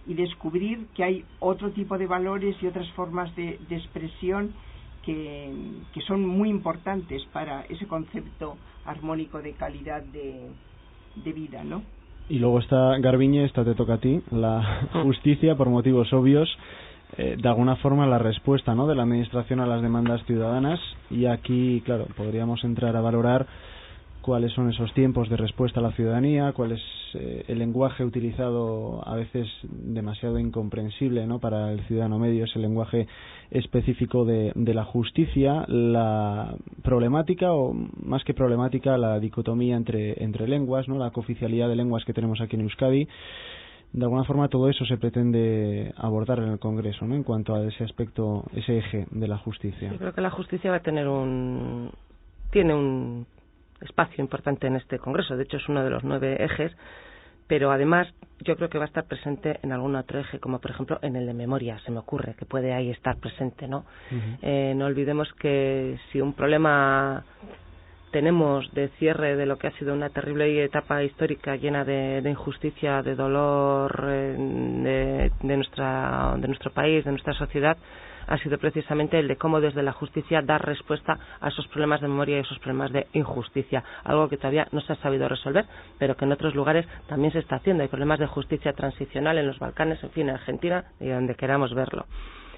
y descubrir que hay otro tipo de valores y otras formas de expresión que son muy importantes para ese concepto armónico de calidad de vida, ¿no? Y luego está, Garbiñe, esta te toca a ti, la justicia, por motivos obvios, de alguna forma la respuesta, ¿no?, de la administración a las demandas ciudadanas, y aquí, claro, podríamos entrar a valorar cuáles son esos tiempos de respuesta a la ciudadanía, cuál es el lenguaje utilizado, a veces demasiado incomprensible, ¿no?, para el ciudadano medio, es el lenguaje específico de la justicia, la problemática, o más que problemática, la dicotomía entre lenguas, ¿no?, la cooficialidad de lenguas que tenemos aquí en Euskadi. De alguna forma todo eso se pretende abordar en el Congreso, ¿no?, en cuanto a ese aspecto, ese eje de la justicia. Yo creo que la justicia va a tener tiene un espacio importante en este Congreso. De hecho, es uno de los 9 ejes, pero además yo creo que va a estar presente en algún otro eje, como por ejemplo en el de memoria, se me ocurre que puede ahí estar presente, ¿no? No olvidemos que si un problema tenemos de cierre de lo que ha sido una terrible etapa histórica llena de injusticia, de dolor de nuestro país, de nuestra sociedad, ha sido precisamente el de cómo desde la justicia dar respuesta a esos problemas de memoria y esos problemas de injusticia, algo que todavía no se ha sabido resolver, pero que en otros lugares también se está haciendo. Hay problemas de justicia transicional en los Balcanes, en fin, en Argentina y donde queramos verlo.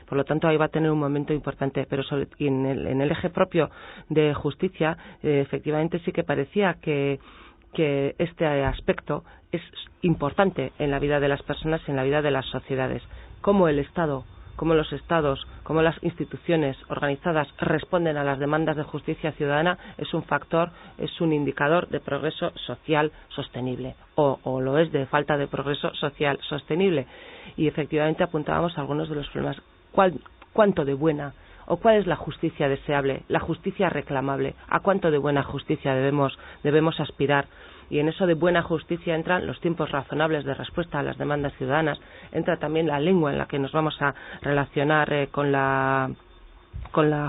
Por lo tanto, ahí va a tener un momento importante, pero en el eje propio de justicia, efectivamente sí que parecía que este aspecto es importante en la vida de las personas y en la vida de las sociedades. Cómo el Estado, cómo los Estados, cómo las instituciones organizadas responden a las demandas de justicia ciudadana es un factor, es un indicador de progreso social sostenible, o lo es de falta de progreso social sostenible. Y efectivamente apuntábamos a algunos de los problemas. ¿Cuánto de buena o cuál es la justicia deseable, la justicia reclamable? ¿A cuánto de buena justicia debemos aspirar? Y en eso de buena justicia entran los tiempos razonables de respuesta a las demandas ciudadanas, entra también la lengua en la que nos vamos a relacionar con la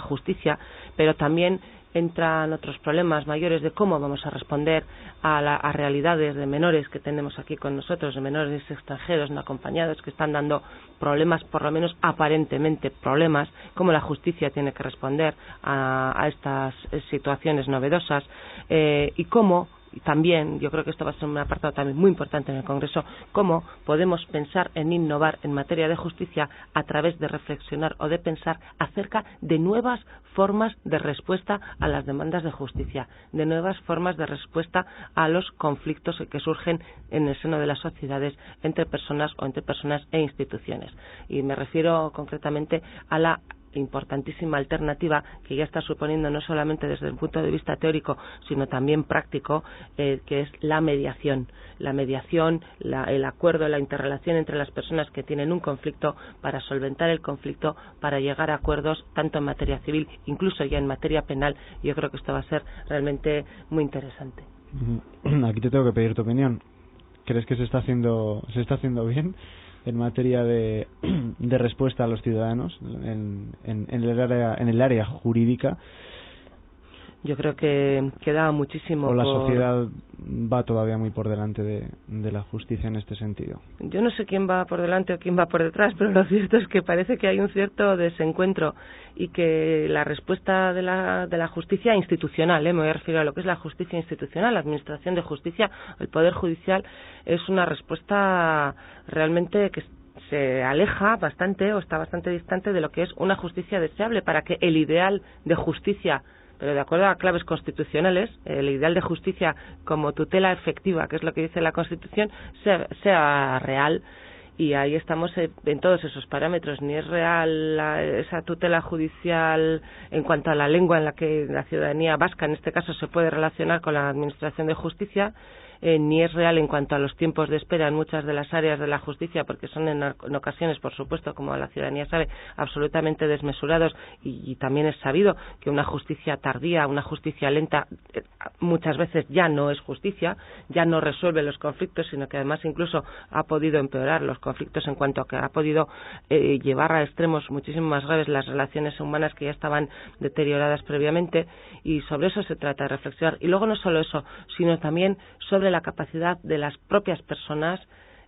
justicia, pero también entran otros problemas mayores de cómo vamos a responder a realidades de menores que tenemos aquí con nosotros, de menores extranjeros no acompañados que están dando problemas, por lo menos aparentemente problemas, cómo la justicia tiene que responder a estas situaciones novedosas, y cómo también, yo creo que esto va a ser un apartado también muy importante en el Congreso, cómo podemos pensar en innovar en materia de justicia a través de reflexionar o de pensar acerca de nuevas formas de respuesta a las demandas de justicia, de nuevas formas de respuesta a los conflictos que surgen en el seno de las sociedades entre personas o entre personas e instituciones. Y me refiero concretamente a la importantísima alternativa que ya está suponiendo no solamente desde el punto de vista teórico sino también práctico, que es la mediación, el acuerdo, la interrelación entre las personas que tienen un conflicto para solventar el conflicto, para llegar a acuerdos tanto en materia civil, incluso ya en materia penal. Yo creo que esto va a ser realmente muy interesante. Aquí te tengo que pedir tu opinión. ¿Crees que se está haciendo bien en materia de respuesta a los ciudadanos en el área jurídica? Yo creo que queda muchísimo. ¿O la sociedad va todavía muy por delante de la justicia en este sentido? Yo no sé quién va por delante o quién va por detrás, pero lo cierto es que parece que hay un cierto desencuentro y que la respuesta de la justicia institucional, me voy a referir a lo que es la justicia institucional, la administración de justicia, el Poder Judicial, es una respuesta realmente que se aleja bastante o está bastante distante de lo que es una justicia deseable para que el ideal de justicia, pero de acuerdo a claves constitucionales, el ideal de justicia como tutela efectiva, que es lo que dice la Constitución, sea real. Y ahí estamos en todos esos parámetros. Ni es real esa tutela judicial en cuanto a la lengua en la que la ciudadanía vasca, en este caso, se puede relacionar con la administración de justicia, ni es real en cuanto a los tiempos de espera en muchas de las áreas de la justicia, porque son en ocasiones, por supuesto, como la ciudadanía sabe, absolutamente desmesurados, y también es sabido que una justicia tardía, una justicia lenta, muchas veces ya no es justicia, ya no resuelve los conflictos, sino que además incluso ha podido empeorar los conflictos en cuanto a que ha podido llevar a extremos muchísimo más graves las relaciones humanas que ya estaban deterioradas previamente, y sobre eso se trata de reflexionar. Y luego no solo eso, sino también sobre la capacidad de las propias personas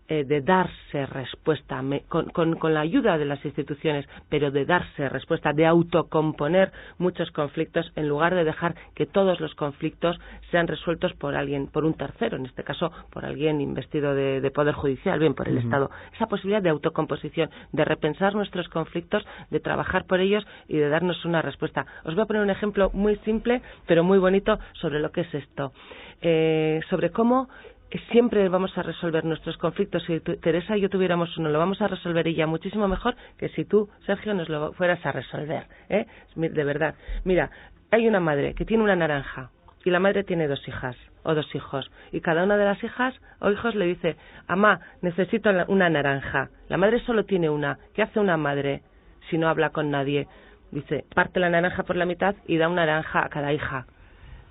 de darse respuesta con la ayuda de las instituciones, pero de darse respuesta, de autocomponer muchos conflictos en lugar de dejar que todos los conflictos sean resueltos por alguien, por un tercero, en este caso por alguien investido de poder judicial, bien por el Estado. Esa posibilidad de autocomposición, de repensar nuestros conflictos, de trabajar por ellos y de darnos una respuesta. Os voy a poner un ejemplo muy simple pero muy bonito sobre lo que es esto, sobre cómo siempre vamos a resolver nuestros conflictos. Si Teresa y yo tuviéramos uno, lo vamos a resolver ella muchísimo mejor que si tú, Sergio, nos lo fueras a resolver, de verdad. Mira, hay una madre que tiene una naranja y la madre tiene 2 hijas o 2 hijos, y cada una de las hijas o hijos le dice: amá, necesito una naranja. La madre solo tiene una. ¿Qué hace una madre si no habla con nadie? Dice, parte la naranja por la mitad y da una naranja a cada hija.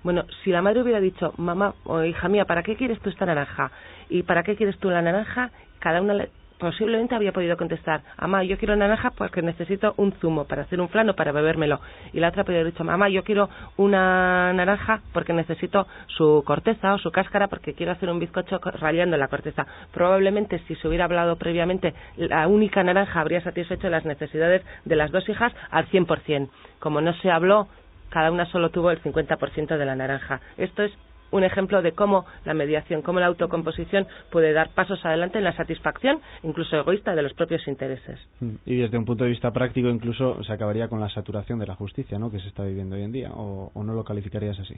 Bueno, si la madre hubiera dicho: mamá o hija mía, ¿para qué quieres tú esta naranja? ¿Y para qué quieres tú la naranja? Cada una posiblemente habría podido contestar: mamá, yo quiero naranja porque necesito un zumo para hacer un flan o para bebérmelo. Y la otra podría haber dicho: mamá, yo quiero una naranja porque necesito su corteza o su cáscara porque quiero hacer un bizcocho rallando la corteza. Probablemente, si se hubiera hablado previamente, la única naranja habría satisfecho las necesidades de las 2 hijas al 100%. Como no se habló, cada una solo tuvo el 50% de la naranja. Esto es un ejemplo de cómo la mediación, cómo la autocomposición puede dar pasos adelante en la satisfacción, incluso egoísta, de los propios intereses. Y desde un punto de vista práctico, incluso se acabaría con la saturación de la justicia, ¿no?, que se está viviendo hoy en día, o no lo calificarías así.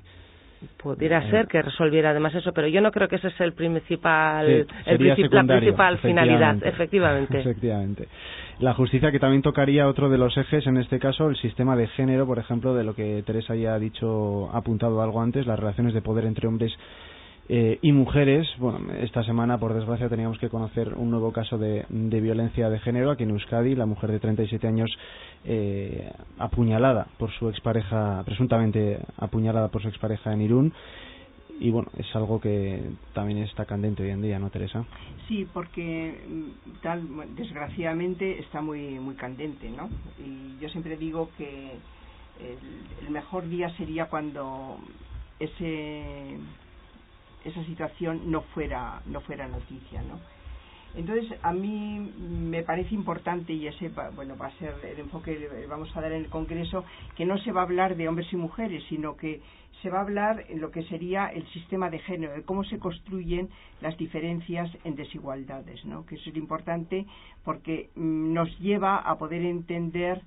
Pudiera ser que resolviera además eso, pero yo no creo que ese es el principal, la principal finalidad, efectivamente. La justicia, que también tocaría otro de los ejes, en este caso, el sistema de género, por ejemplo, de lo que Teresa ya ha apuntado algo antes, las relaciones de poder entre hombres y mujeres. Bueno, esta semana, por desgracia, teníamos que conocer un nuevo caso de violencia de género aquí en Euskadi. La mujer de 37 años apuñalada por su expareja, presuntamente apuñalada por su expareja en Irún. Y bueno, es algo que también está candente hoy en día, ¿no, Teresa? Sí, porque desgraciadamente está muy muy candente, ¿no? Y yo siempre digo que el mejor día sería cuando esa situación no fuera noticia, ¿no? Entonces, a mí me parece importante, y ese va a ser el enfoque que vamos a dar en el Congreso, que no se va a hablar de hombres y mujeres, sino que se va a hablar en lo que sería el sistema de género, de cómo se construyen las diferencias en desigualdades, ¿no? Que eso es importante porque nos lleva a poder entender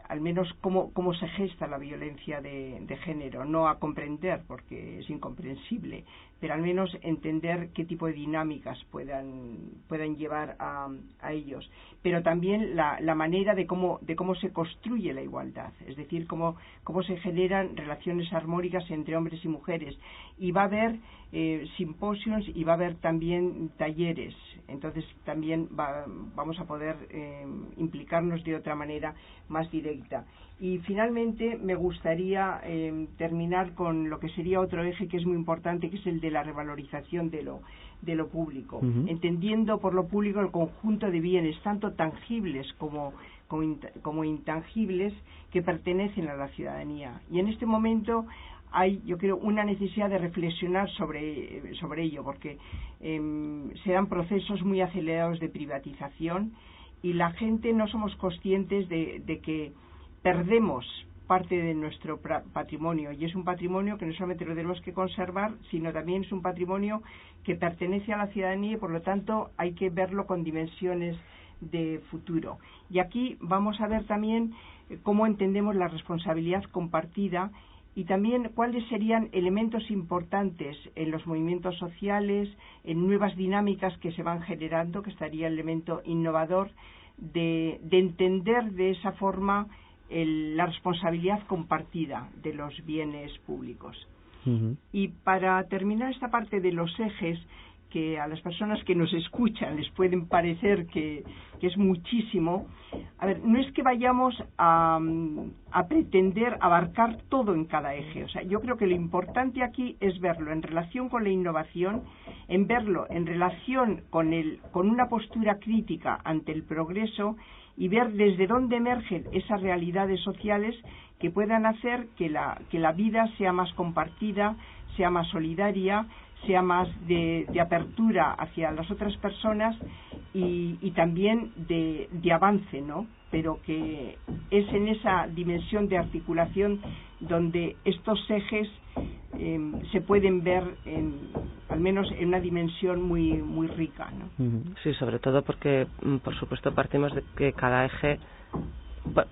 al menos cómo se gesta la violencia de género, no a comprender porque es incomprensible, pero al menos entender qué tipo de dinámicas puedan llevar a ellos, pero también la manera de cómo se construye la igualdad, es decir, cómo se generan relaciones armónicas entre hombres y mujeres, y va a haber simposios y va a haber también talleres, entonces también vamos a poder implicarnos de otra manera más directa. Y finalmente me gustaría terminar con lo que sería otro eje que es muy importante, que es el de la revalorización de lo público, entendiendo por lo público el conjunto de bienes, tanto tangibles como intangibles, que pertenecen a la ciudadanía. Y en este momento hay, yo creo, una necesidad de reflexionar sobre ello, porque se dan procesos muy acelerados de privatización y la gente no somos conscientes de que perdemos parte de nuestro patrimonio, y es un patrimonio que no solamente lo tenemos que conservar, sino también es un patrimonio que pertenece a la ciudadanía y por lo tanto hay que verlo con dimensiones de futuro. Y aquí vamos a ver también cómo entendemos la responsabilidad compartida y también cuáles serían elementos importantes en los movimientos sociales, en nuevas dinámicas que se van generando, que estaría el elemento innovador de entender de esa forma la responsabilidad compartida de los bienes públicos. Y para terminar esta parte de los ejes, que a las personas que nos escuchan les pueden parecer que es muchísimo, a ver, no es que vayamos a pretender abarcar todo en cada eje. O sea, yo creo que lo importante aquí es verlo en relación con la innovación, en verlo en relación con una postura crítica ante el progreso y ver desde dónde emergen esas realidades sociales que puedan hacer que la vida sea más compartida, sea más solidaria, sea más de apertura hacia las otras personas y también de avance, ¿no? Pero que es en esa dimensión de articulación donde estos ejes se pueden ver al menos en una dimensión muy muy rica, ¿no? Sí, sobre todo porque, por supuesto, partimos de que cada eje,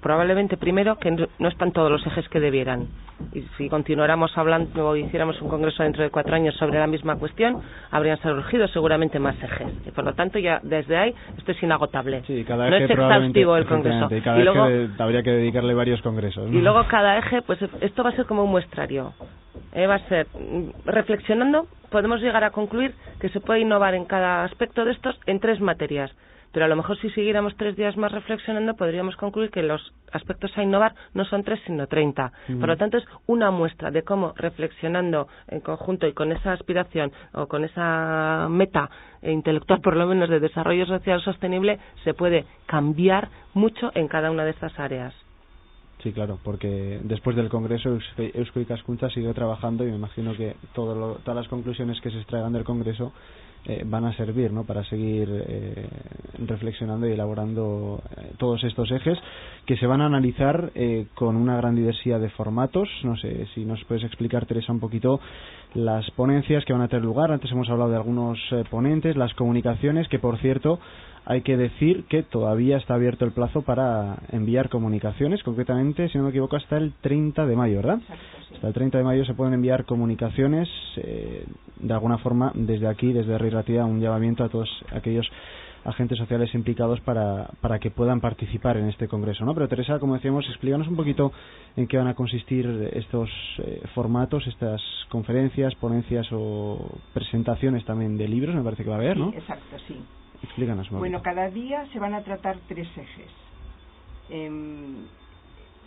probablemente primero que no están todos los ejes que debieran, y si continuáramos hablando o hiciéramos un congreso dentro de 4 años sobre la misma cuestión, habrían surgido seguramente más ejes, y por lo tanto ya desde ahí esto es inagotable. Sí, cada no eje es exhaustivo el congreso, y cada eje habría que dedicarle varios congresos, ¿no? Y luego cada eje, pues esto va a ser como un muestrario, va a ser, reflexionando podemos llegar a concluir que se puede innovar en cada aspecto de estos en 3 materias. Pero a lo mejor si siguiéramos 3 días más reflexionando podríamos concluir que los aspectos a innovar no son 3 sino 30. Por lo tanto es una muestra de cómo reflexionando en conjunto y con esa aspiración o con esa meta intelectual por lo menos de desarrollo social sostenible se puede cambiar mucho en cada una de estas áreas. Sí, claro, porque después del Congreso Eusko Ikaskuntza sigue trabajando y me imagino que todas las conclusiones que se extraigan del Congreso van a servir, ¿no?, para seguir reflexionando y elaborando todos estos ejes que se van a analizar con una gran diversidad de formatos. No sé si nos puedes explicar, Teresa, un poquito las ponencias que van a tener lugar. Antes hemos hablado de algunos ponentes, las comunicaciones, que por cierto hay que decir que todavía está abierto el plazo para enviar comunicaciones, concretamente, si no me equivoco, hasta el 30 de mayo, ¿verdad? Exacto, sí. Hasta el 30 de mayo se pueden enviar comunicaciones. De alguna forma, desde aquí, desde Rey Ratia, un llamamiento a todos aquellos agentes sociales implicados para que puedan participar en este congreso, ¿no? Pero Teresa, como decíamos, explícanos un poquito en qué van a consistir estos formatos, estas conferencias, ponencias o presentaciones también de libros, me parece que va a haber, ¿no? Sí, exacto, sí. Explícanos un poquito. Bueno, cada día se van a tratar 3 ejes.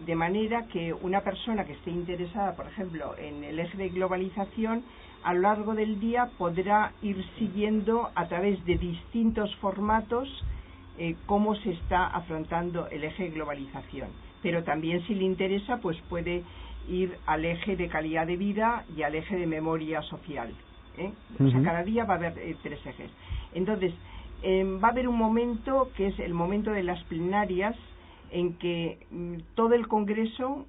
De manera que una persona que esté interesada, por ejemplo, en el eje de globalización, a lo largo del día podrá ir siguiendo a través de distintos formatos cómo se está afrontando el eje de globalización. pero también si le interesa pues puede ir al eje de calidad de vida y al eje de memoria social, O sea, cada día va a haber 3 ejes. Entonces va a haber un momento que es el momento de las plenarias, en que todo el Congreso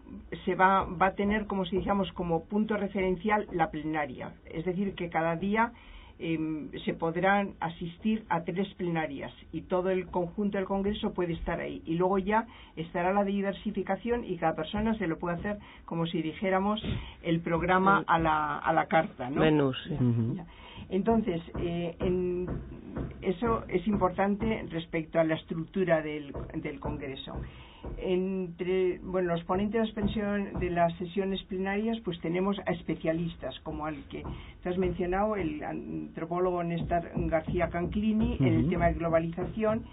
va a tener, como si dijéramos, como punto referencial la plenaria. Es decir, que cada día se podrán asistir a 3 plenarias y todo el conjunto del Congreso puede estar ahí. Y luego ya estará la diversificación y cada persona se lo puede hacer como si dijéramos el programa a la carta, ¿no? Menús, sí. Entonces, eso es importante respecto a la estructura del Congreso. Entre los ponentes de las sesiones plenarias, pues tenemos a especialistas, como al que te has mencionado, el antropólogo Néstor García Canclini, en el tema de globalización.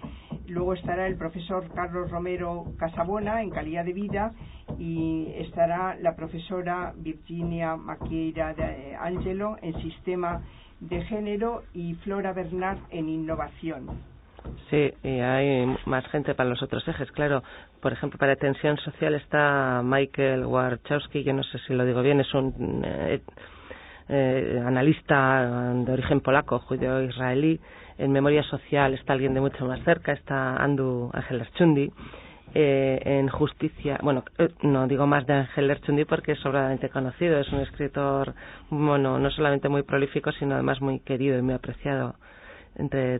Luego estará el profesor Carlos Romero Casabona, en calidad de vida, y estará la profesora Virginia Maqueira de Angelo, en sistema de género, y Flora Bernard en innovación. Sí, y hay más gente para los otros ejes, claro. Por ejemplo, para tensión social está Michael Warchowski, yo no sé si lo digo bien, es un analista de origen polaco, judeo-israelí. En memoria social está alguien de mucho más cerca, está Andu Ángel Lerchundi. En justicia, no digo más de Ángel Lerchundi porque es sobradamente conocido, es un escritor, no solamente muy prolífico, sino además muy querido y muy apreciado entre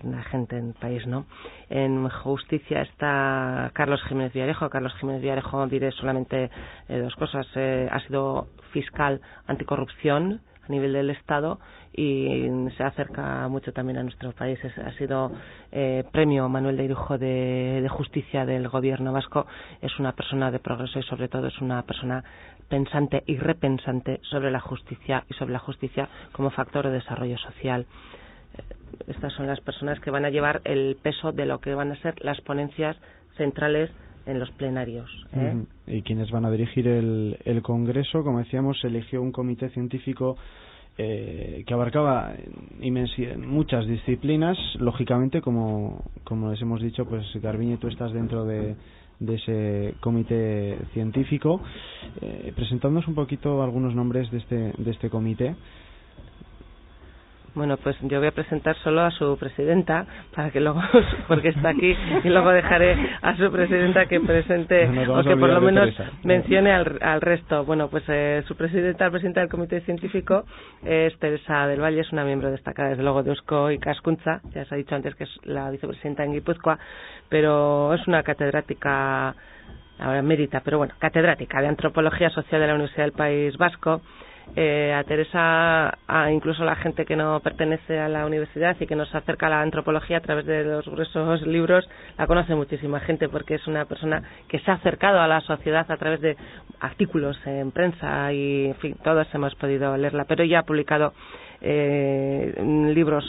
la gente en el país, ¿no? En justicia está Carlos Jiménez Villarejo. Carlos Jiménez Villarejo, diré solamente 2 cosas. Ha sido fiscal anticorrupción a nivel del Estado y se acerca mucho también a nuestro país. Ha sido premio Manuel de Irujo de Justicia del Gobierno vasco. Es una persona de progreso y sobre todo es una persona pensante y repensante sobre la justicia y sobre la justicia como factor de desarrollo social. Estas son las personas que van a llevar el peso de lo que van a ser las ponencias centrales en los plenarios. Y quienes van a dirigir el Congreso, como decíamos, se eligió un comité científico que abarcaba muchas disciplinas. Lógicamente, como les hemos dicho, pues Garbiñe, tú estás dentro de ese comité científico. Presentándonos un poquito algunos nombres de este comité. Bueno, pues yo voy a presentar solo a su presidenta, para que luego, porque está aquí, y luego dejaré a su presidenta que presente, o que por lo menos mencione al resto. Bueno, pues su presidenta del comité científico es Teresa del Valle, es una miembro destacada desde luego de Eusko Ikaskuntza, ya se ha dicho antes que es la vicepresidenta en Guipúzcoa, pero es una catedrática, ahora emérita, pero bueno, catedrática de Antropología Social de la Universidad del País Vasco. A Teresa, incluso la gente que no pertenece a la universidad y que nos acerca a la antropología a través de los gruesos libros, la conoce muchísima gente porque es una persona que se ha acercado a la sociedad a través de artículos en prensa y, en fin, todos hemos podido leerla, pero ella ha publicado libros,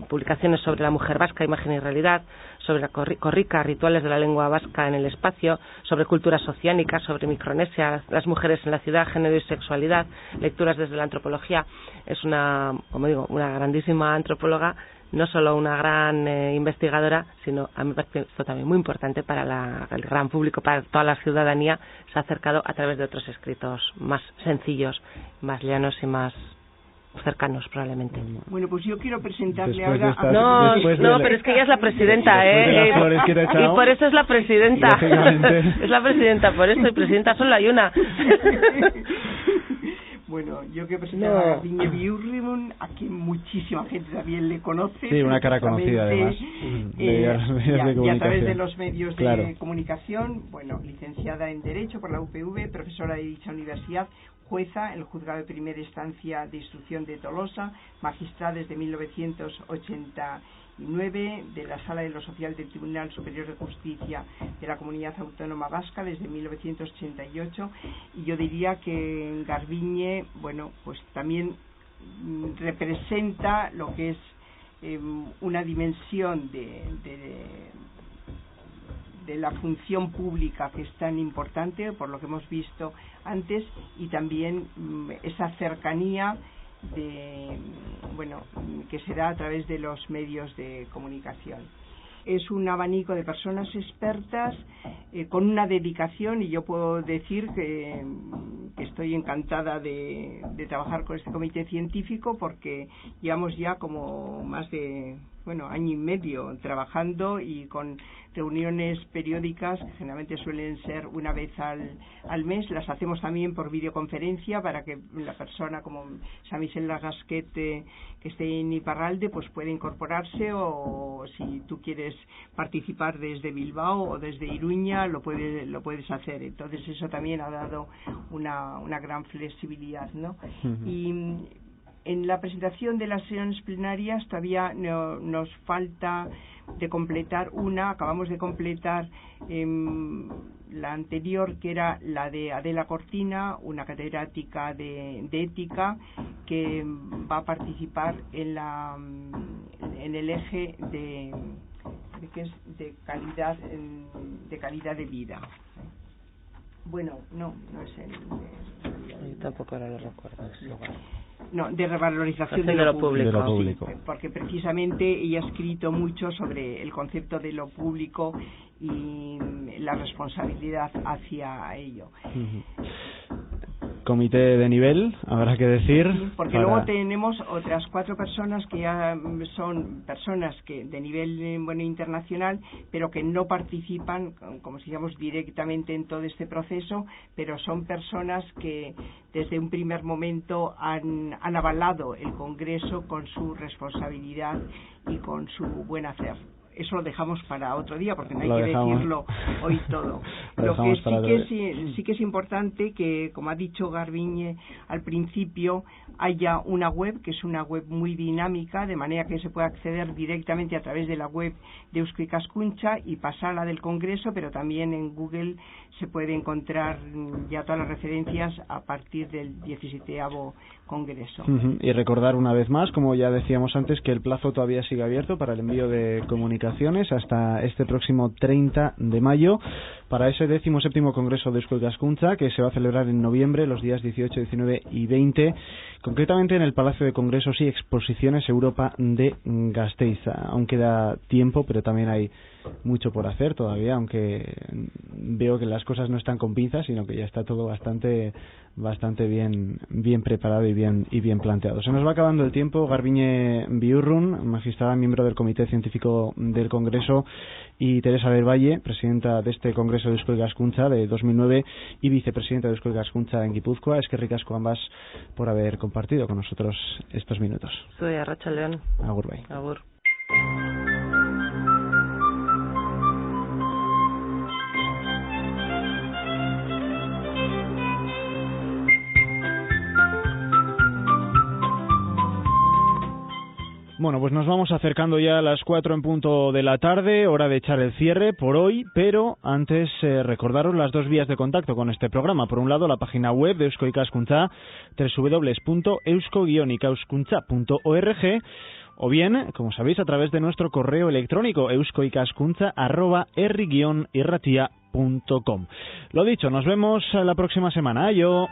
publicaciones sobre la mujer vasca, imagen y realidad, sobre la corrica, rituales de la lengua vasca en el espacio, sobre culturas oceánicas, sobre Micronesia, las mujeres en la ciudad, género y sexualidad, lecturas desde la antropología. Es una, como digo, una grandísima antropóloga, no solo una gran investigadora, sino a mí me parece esto también muy importante para el gran público, para toda la ciudadanía. Se ha acercado a través de otros escritos más sencillos, más llanos y más cercanos probablemente. Bueno, pues yo quiero presentarle ahora pero es que ella es la presidenta, y por eso es la presidenta. Es la presidenta, por eso, y presidenta solo hay una. Bueno, yo quiero presentar a Garbiñe Bjurrimun, a quien muchísima gente también le conoce. Sí, una cara conocida además. Y a través de los medios de comunicación. Bueno, licenciada en Derecho por la UPV, profesora de dicha universidad, jueza en el Juzgado de Primera Instancia de Instrucción de Tolosa, magistrada desde 1989 de la Sala de lo Social del Tribunal Superior de Justicia de la Comunidad Autónoma Vasca desde 1988, y yo diría que Garbiñe, bueno, pues también representa lo que es una dimensión de la función pública que es tan importante por lo que hemos visto antes, y también esa cercanía que se da a través de los medios de comunicación. es un abanico de personas expertas con una dedicación, y yo puedo decir que estoy encantada de trabajar con este comité científico, porque llevamos ya como más de año y medio trabajando, y con reuniones periódicas que generalmente suelen ser una vez al mes. Las hacemos también por videoconferencia para que la persona como Jean-Michel Lagasquet, que esté en Iparralde, pues puede incorporarse, o si tú quieres participar desde Bilbao o desde Iruña lo puedes hacer. Entonces eso también ha dado una gran flexibilidad, ¿no? Uh-huh. Y en la presentación de las sesiones plenarias todavía nos falta de completar acabamos de completar la anterior, que era la de Adela Cortina, una catedrática de ética, que va a participar en el eje de calidad de vida. Bueno, no es Yo tampoco ahora lo recuerdo. No, de revalorización de lo público. Sí, porque precisamente ella ha escrito mucho sobre el concepto de lo público y la responsabilidad hacia ello. Uh-huh. Comité de nivel, habrá que decir. Sí, porque luego tenemos otras 4 personas que ya son personas que de nivel internacional, pero que no participan, como si digamos, directamente en todo este proceso, pero son personas que desde un primer momento han avalado el Congreso con su responsabilidad y con su buen hacer. Eso lo dejamos para otro día, porque no hay que decirlo hoy todo. Lo que sí que es importante que, como ha dicho Garbiñe al principio, haya una web, que es una web muy dinámica, de manera que se pueda acceder directamente a través de la web de Eusko Ikaskuntza y pasar a la del Congreso, pero también en Google se puede encontrar ya todas las referencias a partir del 17º Congreso. Uh-huh. Y recordar una vez más, como ya decíamos antes, que el plazo todavía sigue abierto para el envío de comunicaciones hasta este próximo 30 de mayo para ese 17º Congreso de Eusko Ikaskuntza, que se va a celebrar en noviembre, los días 18, 19 y 20, concretamente en el Palacio de Congresos y Exposiciones Europa de Gasteiz. Aún queda tiempo, pero también hay mucho por hacer todavía, aunque veo que las cosas no están con pinzas, sino que ya está todo bastante bien preparado y bien planteado. Se nos va acabando el tiempo. Garbiñe Biurrun, magistrada, miembro del Comité Científico del Congreso, y Teresa del Valle, presidenta de este Congreso de Eusko Ikaskuntza de 2009 y vicepresidenta de Eusko Ikaskuntza en Guipúzcoa. Eskerrik asko ambas por haber compartido con nosotros estos minutos. Soy Arratsaldeon. Agur bai. Agur. Bueno, pues nos vamos acercando ya a las 4 en punto de la tarde, hora de echar el cierre por hoy, pero antes recordaros las 2 vías de contacto con este programa. Por un lado, la página web de Eusko Ikaskuntza, www.eusko-ikaskuntza.org, o bien, como sabéis, a través de nuestro correo electrónico euskoikaskuntza@herri-irratia.com. Lo dicho, nos vemos la próxima semana. Aio.